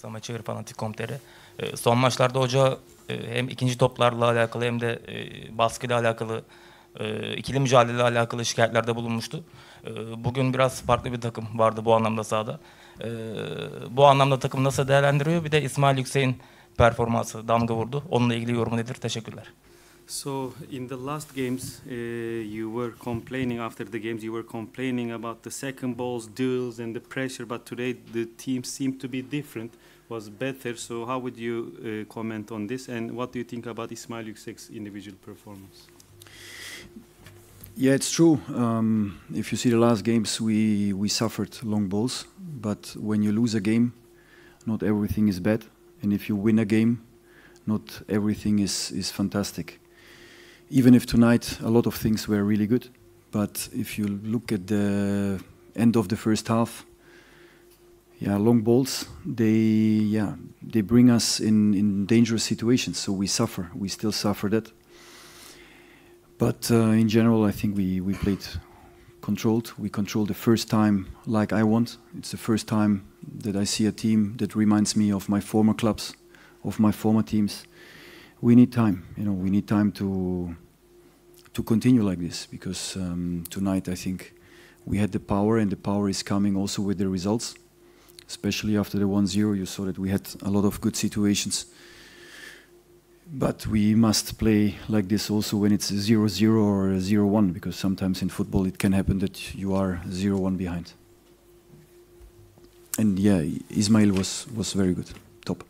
Fanatik.com.tr. Son maçlarda hoca hem ikinci toplarla alakalı hem de baskıyla alakalı, ikili mücadeleyle alakalı şikayetlerde bulunmuştu. Bugün biraz farklı bir takım vardı bu anlamda sahada. Bu anlamda takım nasıl değerlendiriyor? Bir de İsmail Yüksek'in performansı damga vurdu. Onunla ilgili yorumu nedir? Teşekkürler. So in the last games, you were complaining after the games. You were complaining about the second balls, duels, and the pressure. But today the team seemed to be different, was better. So how would you comment on this? And what do you think about İsmail Yüksek's individual performance? Yeah, it's true. If you see the last games, we suffered long balls. But when you lose a game, not everything is bad. And if you win a game, not everything is fantastic. Even if tonight a lot of things were really good, but if you look at the end of the first half, long balls, they bring us in dangerous situations, so we suffer. We still suffer that. But in general, I think we played controlled. We controlled the first time like I want. It's the first time that I see a team that reminds me of my former clubs, of my former teams. We need time, we need time to continue like this, because tonight I think we had the power, and the power is coming also with the results. Especially after the 1-0, you saw that we had a lot of good situations. But we must play like this also when it's 0-0 or 0-1, because sometimes in football it can happen that you are 0-1 behind. And yeah, Ismail was very good, top.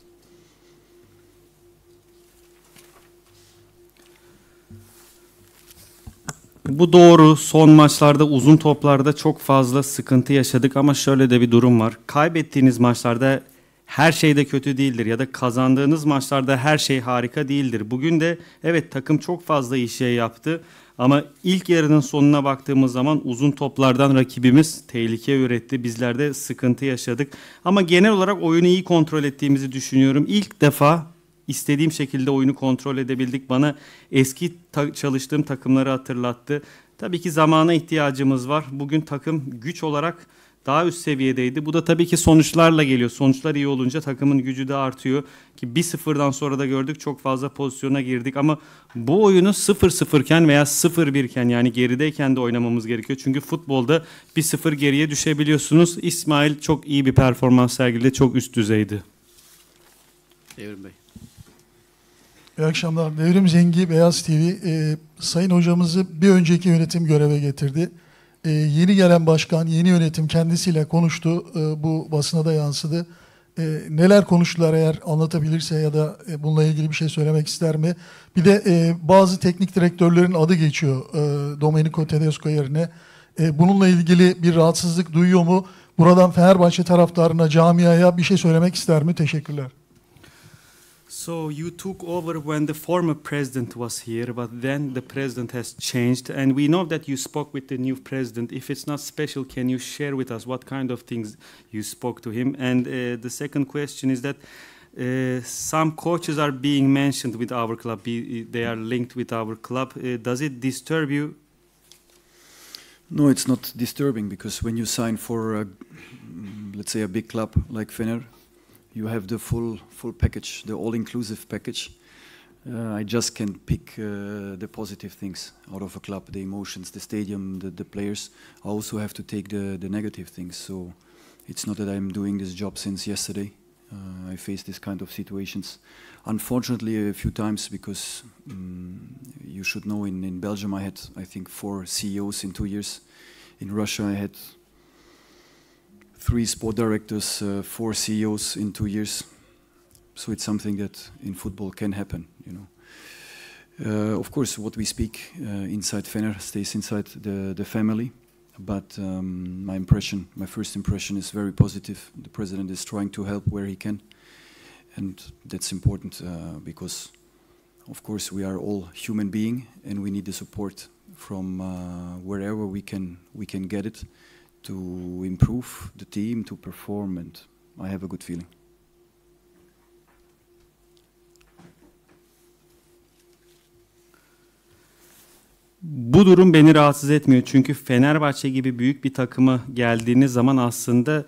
Bu doğru. Son maçlarda uzun toplarda çok fazla sıkıntı yaşadık ama şöyle de bir durum var. Kaybettiğiniz maçlarda her şey de kötü değildir ya da kazandığınız maçlarda her şey harika değildir. Bugün de evet takım çok fazla iyi şey yaptı ama ilk yarının sonuna baktığımız zaman uzun toplardan rakibimiz tehlike üretti. Bizler de sıkıntı yaşadık ama genel olarak oyunu iyi kontrol ettiğimizi düşünüyorum. İlk defa İstediğim şekilde oyunu kontrol edebildik. Bana eski çalıştığım takımları hatırlattı. Tabii ki zamana ihtiyacımız var. Bugün takım güç olarak daha üst seviyedeydi. Bu da tabii ki sonuçlarla geliyor. Sonuçlar iyi olunca takımın gücü de artıyor. Ki 1-0'dan sonra da gördük, çok fazla pozisyona girdik. Ama bu oyunu 0-0 iken veya 0-1 iken, yani gerideyken de oynamamız gerekiyor. Çünkü futbolda 1-0 geriye düşebiliyorsunuz. İsmail çok iyi bir performans sergiledi. Çok üst düzeydi. Evrim Bey. İyi akşamlar. Devrim Zengi, Beyaz TV. Sayın hocamızı bir önceki yönetim göreve getirdi. Yeni gelen başkan, yeni yönetim kendisiyle konuştu. Bu basına da yansıdı. Neler konuştular, eğer anlatabilirse ya da bununla ilgili bir şey söylemek ister mi? Bir de bazı teknik direktörlerin adı geçiyor Domenico Tedesco yerine. Bununla ilgili bir rahatsızlık duyuyor mu? Buradan Fenerbahçe taraftarına, camiaya bir şey söylemek ister mi? Teşekkürler. So you took over when the former president was here, but then the president has changed, and we know that you spoke with the new president. If it's not special, can you share with us what kind of things you spoke to him? And the second question is that some coaches are being mentioned with our club. They are linked with our club. Does it disturb you? No, it's not disturbing, because when you sign for, let's say, a big club like Fener, you have the full package, the all-inclusive package. I just can pick the positive things out of a club, the emotions, the stadium, the players. I also have to take the negative things. So it's not that I'm doing this job since yesterday. I face this kind of situations, unfortunately, a few times, because you should know in Belgium I had, I think, 4 CEOs in 2 years. In Russia I had 3 sport directors, 4 CEOs in 2 years. So it's something that in football can happen, Of course, what we speak inside Fener stays inside the family. But my first impression is very positive. The president is trying to help where he can. And that's important because, of course, we are all human beings and we need the support from wherever we can get it, to improve the team, to perform, and I have a good feeling. Bu durum beni rahatsız etmiyor. Çünkü Fenerbahçe gibi büyük bir takıma geldiğiniz zaman aslında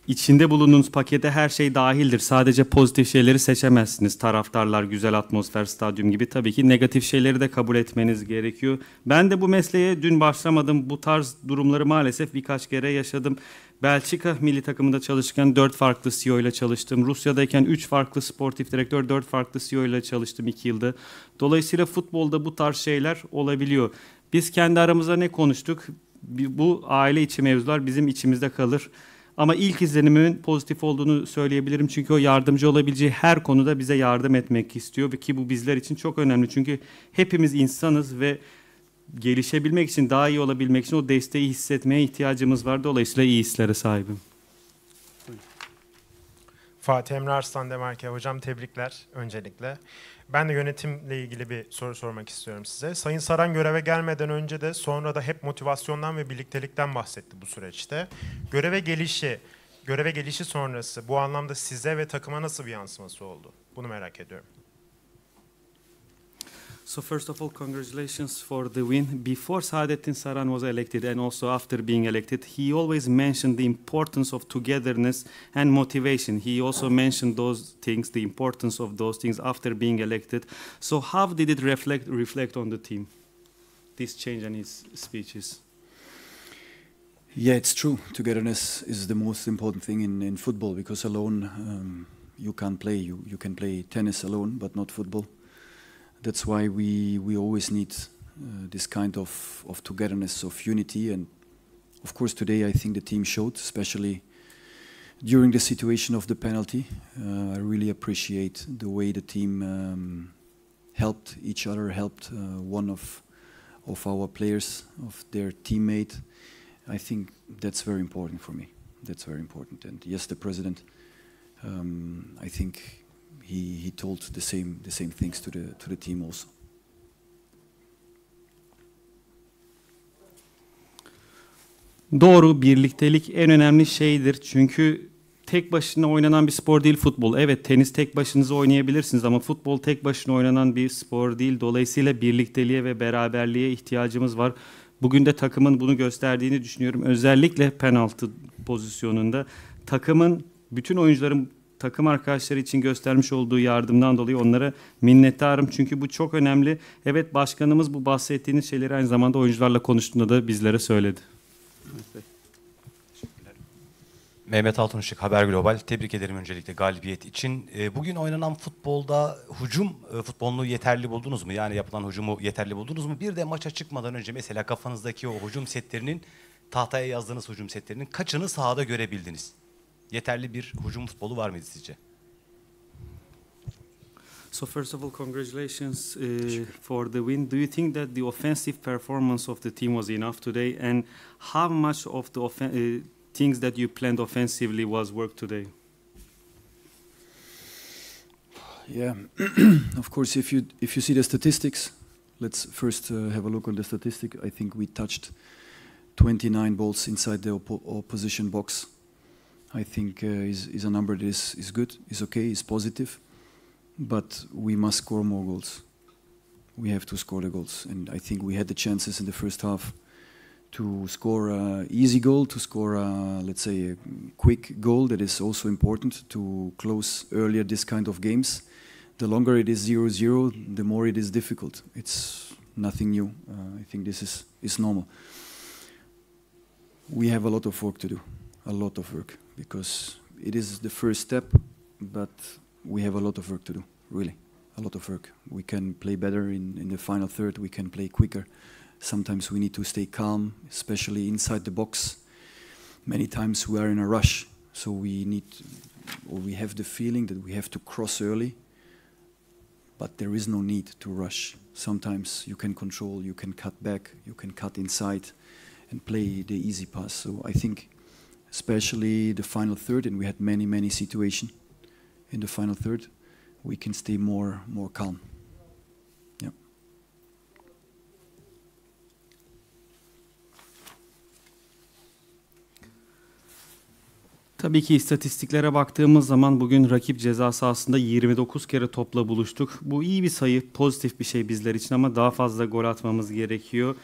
içinde bulunduğunuz pakete her şey dahildir. Sadece pozitif şeyleri seçemezsiniz. Taraftarlar, güzel atmosfer, stadyum gibi. Tabii ki negatif şeyleri de kabul etmeniz gerekiyor. Ben de bu mesleğe dün başlamadım. Bu tarz durumları maalesef birkaç kere yaşadım. Belçika milli takımında çalışırken 4 farklı CEO ile çalıştım. Rusya'dayken 3 farklı sportif direktör, 4 farklı CEO ile çalıştım 2 yılda. Dolayısıyla futbolda bu tarz şeyler olabiliyor. Biz kendi aramızda ne konuştuk? Bu aile içi mevzular bizim içimizde kalır. Ama ilk izlenimin pozitif olduğunu söyleyebilirim. Çünkü o yardımcı olabileceği her konuda bize yardım etmek istiyor. Ki bu bizler için çok önemli. Çünkü hepimiz insanız ve gelişebilmek için, daha iyi olabilmek için o desteği hissetmeye ihtiyacımız var. Dolayısıyla iyi hislere sahibim. Fatih Emre Arslan Demarke. Hocam tebrikler öncelikle. Ben de yönetimle ilgili bir soru sormak istiyorum size. Sayın Saran göreve gelmeden önce de sonra da hep motivasyondan ve birliktelikten bahsetti bu süreçte. Göreve gelişi sonrası bu anlamda size ve takıma nasıl bir yansıması oldu? Bunu merak ediyorum. So first of all, congratulations for the win. Before Saadettin Saran was elected and also after being elected, he always mentioned the importance of togetherness and motivation. He also mentioned those things, the importance of those things after being elected. So how did it reflect on the team, this change in his speeches? Yeah, it's true. Togetherness is the most important thing in football, because alone you can't play. You can play tennis alone, but not football. That's why we always need this kind of togetherness, of unity. And of course today I think the team showed, especially during the situation of the penalty. I really appreciate the way the team helped each other, helped one of our players, of their teammate. I think that's very important for me. That's very important. And yes, the president, I think he told the same things to the team also. Doğru, birliktelik en önemli şeydir. Çünkü tek başına oynanan bir spor değil futbol. Evet, tenis tek başınıza oynayabilirsiniz ama futbol tek başına oynanan bir spor değil. Dolayısıyla birlikteliğe ve beraberliğe ihtiyacımız var. Bugün de takımın bunu gösterdiğini düşünüyorum. Özellikle penaltı pozisyonunda takımın, bütün oyuncuların takım arkadaşları için göstermiş olduğu yardımdan dolayı onlara minnettarım. Çünkü bu çok önemli. Evet, başkanımız bu bahsettiğiniz şeyleri aynı zamanda oyuncularla konuştuğunda da bizlere söyledi. Mehmet Altunuşuk, Haber Global. Tebrik ederim öncelikle galibiyet için. Bugün oynanan futbolda hücum futbolunu yeterli buldunuz mu? Yani yapılan hücumu yeterli buldunuz mu? Bir de maça çıkmadan önce mesela kafanızdaki o hücum setlerinin, tahtaya yazdığınız hücum setlerinin kaçını sahada görebildiniz? Yeterli bir hücum futbolu var mıydı sizce? So first of all, congratulations for the win. Do you think that the offensive performance of the team was enough today? And how much of the things that you planned offensively was work today? Yeah, of course, if you see the statistics, let's first have a look on the statistic. I think we touched 29 balls inside the opposition box. I think is a number that is good, is okay, is positive, but we must score more goals. We have to score the goals, and I think we had the chances in the first half to score an easy goal, to score let's say a quick goal that is also important to close earlier this kind of games. The longer it is 0-0, the more it is difficult. It's nothing new. I think this is normal. We have a lot of work to do, a lot of work, because it is the first step, but we have a lot of work to do, really, a lot of work. We can play better in the final third, we can play quicker. Sometimes we need to stay calm, especially inside the box. Many times we are in a rush, so we have the feeling that we have to cross early, but there is no need to rush. Sometimes you can control, you can cut back, you can cut inside and play the easy pass. So I think especially the final third, and we had many situations in the final third, we can stay more calm. Yeah. Tabii ki istatistiklere baktığımız zaman bugün rakip ceza sahasında 29 kere topla buluştuk. Bu iyi bir sayı, pozitif bir şey bizler için ama daha fazla gol atmamız gerekiyor.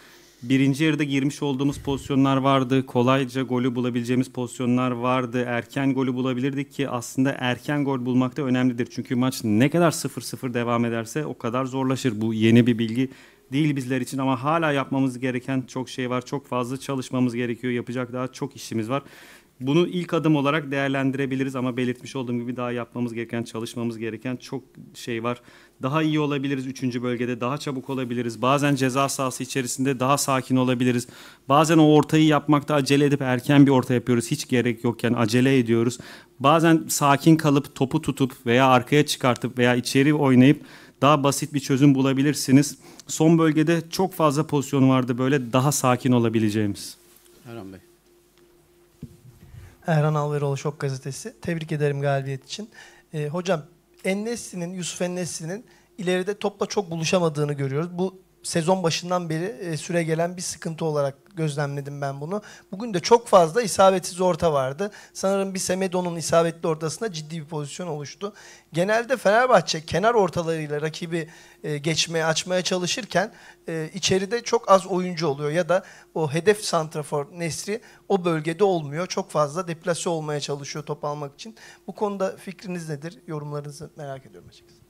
birinci yarıda girmiş olduğumuz pozisyonlar vardı. Kolayca golü bulabileceğimiz pozisyonlar vardı. Erken golü bulabilirdik ki aslında erken gol bulmak da önemlidir. Çünkü maç ne kadar 0-0 devam ederse o kadar zorlaşır. Bu yeni bir bilgi değil bizler için ama hala yapmamız gereken çok şey var. Çok fazla çalışmamız gerekiyor. Yapacak daha çok işimiz var. Bunu ilk adım olarak değerlendirebiliriz ama belirtmiş olduğum gibi daha yapmamız gereken, çalışmamız gereken çok şey var. Daha iyi olabiliriz 3. bölgede, daha çabuk olabiliriz. Bazen ceza sahası içerisinde daha sakin olabiliriz. Bazen o ortayı yapmakta acele edip erken bir orta yapıyoruz. Hiç gerek yokken acele ediyoruz. Bazen sakin kalıp topu tutup veya arkaya çıkartıp veya içeri oynayıp daha basit bir çözüm bulabilirsiniz. Son bölgede çok fazla pozisyon vardı böyle daha sakin olabileceğimiz. Erhan Bey. Erhan Alveroğlu Şok Gazetesi. Tebrik ederim galibiyet için. Hocam Yusuf En-Nesyri'nin ileride topla çok buluşamadığını görüyoruz. Bu sezon başından beri süre gelen bir sıkıntı olarak gözlemledim ben bunu. Bugün de çok fazla isabetsiz orta vardı. Sanırım bir Semedo'nun isabetli ortasında ciddi bir pozisyon oluştu. Genelde Fenerbahçe kenar ortalarıyla rakibi geçmeye, açmaya çalışırken içeride çok az oyuncu oluyor ya da o hedef santrafor Nesri o bölgede olmuyor. Çok fazla deplase olmaya çalışıyor top almak için. Bu konuda fikriniz nedir? Yorumlarınızı merak ediyorum açıkçası.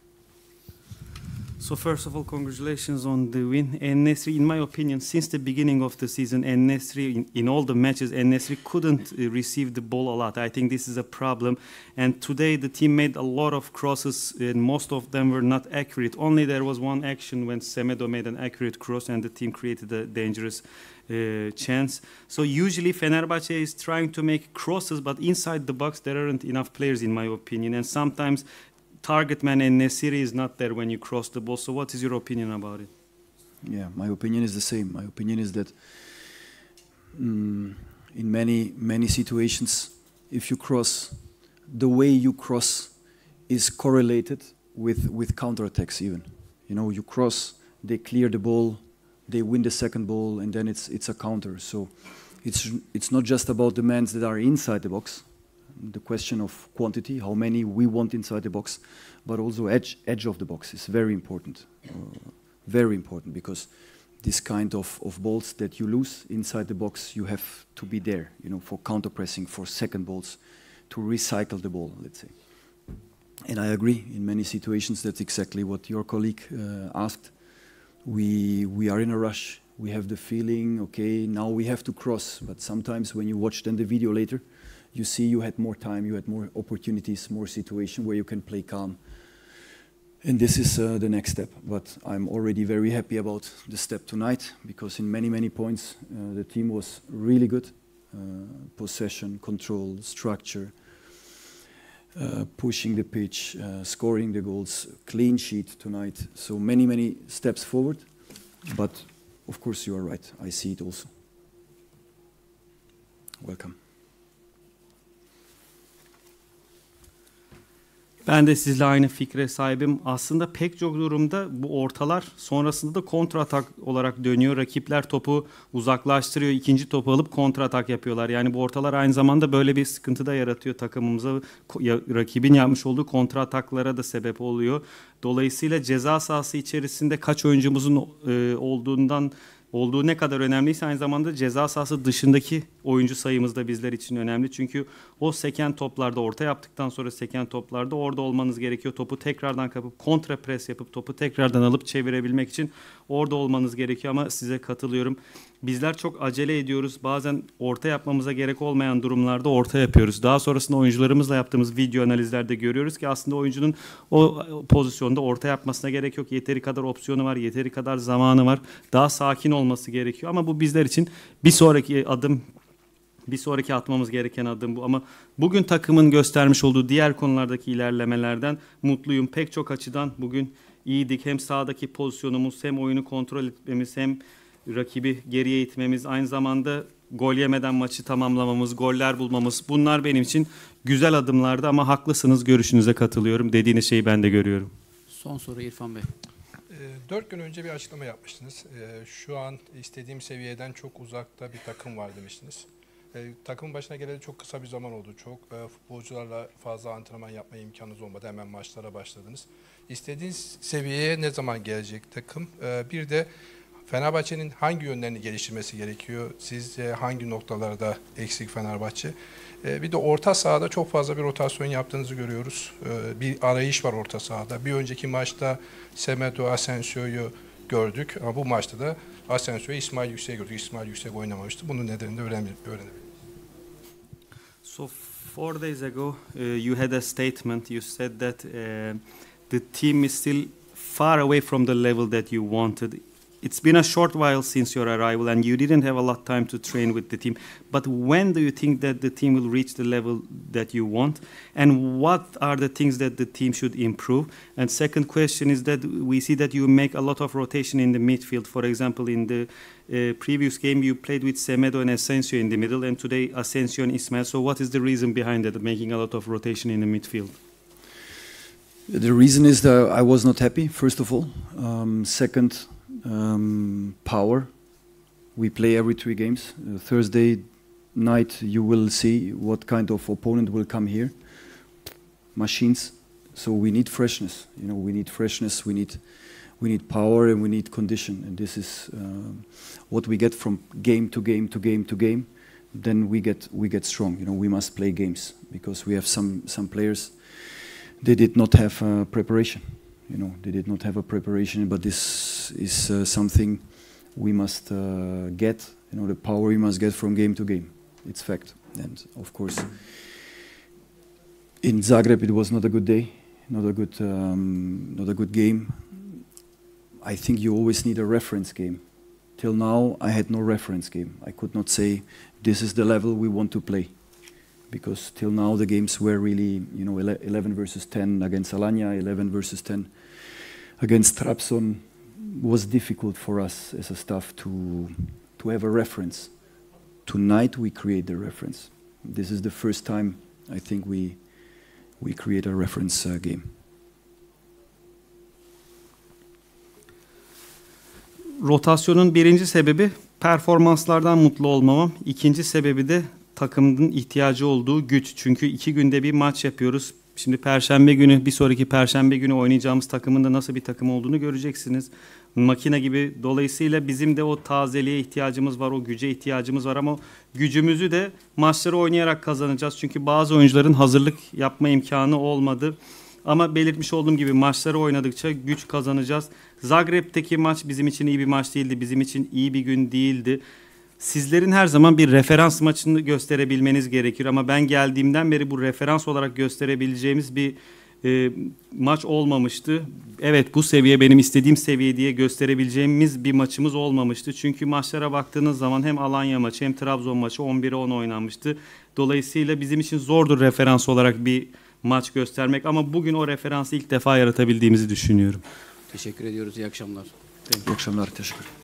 So first of all, congratulations on the win. En-Nesyri, in my opinion, since the beginning of the season, En-Nesyri, in all the matches, En-Nesyri couldn't receive the ball a lot. I think this is a problem. And today the team made a lot of crosses, and most of them were not accurate. Only there was one action when Semedo made an accurate cross and the team created a dangerous chance. So usually Fenerbahçe is trying to make crosses, but inside the box there aren't enough players, in my opinion. And sometimes target man En-Nesyri is not there when you cross the ball. So what is your opinion about it? Yeah, my opinion is the same. My opinion is that in many situations, if you cross, the way you cross is correlated with counterattacks even. You know, you cross, they clear the ball, they win the second ball, and then it's a counter. So it's not just about the men that are inside the box, the question of quantity, how many we want inside the box, but also edge of the box is very important because this kind of balls that you lose inside the box, you have to be there, you know, for counter pressing, for second balls, to recycle the ball, let's say. And I agree, in many situations, that's exactly what your colleague asked. We are in a rush. We have the feeling, okay, now we have to cross, but sometimes when you watch then the video later, you see you had more time, you had more opportunities, more situation where you can play calm. And this is the next step. But I'm already very happy about the step tonight because in many points the team was really good. Possession, control, structure, pushing the pitch, scoring the goals, clean sheet tonight. So many steps forward. But of course you are right. I see it also. Welcome. Ben de sizle aynı fikre sahibim. Aslında pek çok durumda bu ortalar sonrasında da kontra atak olarak dönüyor. Rakipler topu uzaklaştırıyor. İkinci topu alıp kontra atak yapıyorlar. Yani bu ortalar aynı zamanda böyle bir sıkıntı da yaratıyor takımımıza. Rakibin yapmış olduğu kontra ataklara da sebep oluyor. Dolayısıyla ceza sahası içerisinde kaç oyuncumuzun olduğu ne kadar önemliyse aynı zamanda ceza sahası dışındaki oyuncu sayımız da bizler için önemli. Çünkü o seken toplarda, orta yaptıktan sonra seken toplarda orada olmanız gerekiyor. Topu tekrardan kapıp kontra pres yapıp topu tekrardan alıp çevirebilmek için orada olmanız gerekiyor ama size katılıyorum. Bizler çok acele ediyoruz. Bazen orta yapmamıza gerek olmayan durumlarda orta yapıyoruz. Daha sonrasında oyuncularımızla yaptığımız video analizlerde görüyoruz ki aslında oyuncunun o pozisyonda orta yapmasına gerek yok. Yeteri kadar opsiyonu var, yeteri kadar zamanı var. Daha sakin olması gerekiyor ama bu bizler için bir sonraki atmamız gereken adım bu. Ama bugün takımın göstermiş olduğu diğer konulardaki ilerlemelerden mutluyum. Pek çok açıdan bugün iyiydik. Hem sahadaki pozisyonumuz, hem oyunu kontrol etmemiz, hem rakibi geriye itmemiz, aynı zamanda gol yemeden maçı tamamlamamız, goller bulmamız, bunlar benim için güzel adımlardı ama haklısınız, görüşünüze katılıyorum. Dediğiniz şeyi ben de görüyorum. Son soru İrfan Bey. 4 gün önce bir açıklama yapmıştınız. Şu an istediğim seviyeden çok uzakta bir takım var demiştiniz. Takımın başına geleli çok kısa bir zaman oldu. Çok futbolcularla fazla antrenman yapma imkanınız olmadı. Hemen maçlara başladınız. İstediğiniz seviyeye ne zaman gelecek takım? Bir de Fenerbahçe'nin hangi yönlerini geliştirmesi gerekiyor? Sizce hangi noktalarda eksik Fenerbahçe? Bir de orta sahada çok fazla bir rotasyon yaptığınızı görüyoruz. Bir arayış var orta sahada. Bir önceki maçta Semedo, Asensio'yu gördük ama bu maçta da Asensio'yu İsmail Yüksek'i gördük. İsmail Yüksek oynamamıştı. Bunun nedenini de öğrenelim. So 4 days ago, you had a statement. You said that the team is still far away from the level that you wanted. It's been a short while since your arrival, and you didn't have a lot of time to train with the team. But when do you think that the team will reach the level that you want? And what are the things that the team should improve? And second question is that we see that you make a lot of rotation in the midfield. For example, in the previous game, you played with Semedo and Asensio in the middle, and today Asensio and Ismail. So what is the reason behind that, making a lot of rotation in the midfield? The reason is that I was not happy, first of all. Second, power. We play every 3 games. Thursday night you will see what kind of opponent will come here. Machines. So we need freshness. You know, we need freshness. We need power, and we need condition. And this is what we get from game to game to game to game. Then we get strong. You know, we must play games because we have some players. They did not have preparation. You know, they did not have a preparation, but this is something we must get. You know, the power we must get from game to game. It's fact. And of course, in Zagreb it was not a good day, not a good game. I think you always need a reference game. Till now, I had no reference game. I could not say this is the level we want to play. Because till now the games were really, you know, 11 versus 10 against Alanya, 11 versus 10 against Trabzon. Was difficult for us as a staff to have a reference. Tonight we create the reference. This is the first time I think we create a reference game. Rotasyonun birinci sebebi performanslardan mutlu olmamam. İkinci sebebi de takımın ihtiyacı olduğu güç. Çünkü 2 günde bir maç yapıyoruz. Şimdi Perşembe günü, bir sonraki Perşembe günü oynayacağımız takımın da nasıl bir takım olduğunu göreceksiniz. Makine gibi. Dolayısıyla bizim de o tazeliğe ihtiyacımız var, o güce ihtiyacımız var ama gücümüzü de maçları oynayarak kazanacağız. Çünkü bazı oyuncuların hazırlık yapma imkanı olmadı. Ama belirtmiş olduğum gibi maçları oynadıkça güç kazanacağız. Zagreb'teki maç bizim için iyi bir maç değildi. Bizim için iyi bir gün değildi. Sizlerin her zaman bir referans maçını gösterebilmeniz gerekir. Ama ben geldiğimden beri bu referans olarak gösterebileceğimiz bir maç olmamıştı. Evet, bu seviye benim istediğim seviye diye gösterebileceğimiz bir maçımız olmamıştı. Çünkü maçlara baktığınız zaman hem Alanya maçı hem Trabzon maçı 11'e 10 oynanmıştı. Dolayısıyla bizim için zordur referans olarak bir maç göstermek. Ama bugün o referansı ilk defa yaratabildiğimizi düşünüyorum. Teşekkür ediyoruz. İyi akşamlar. İyi akşamlar. Teşekkür.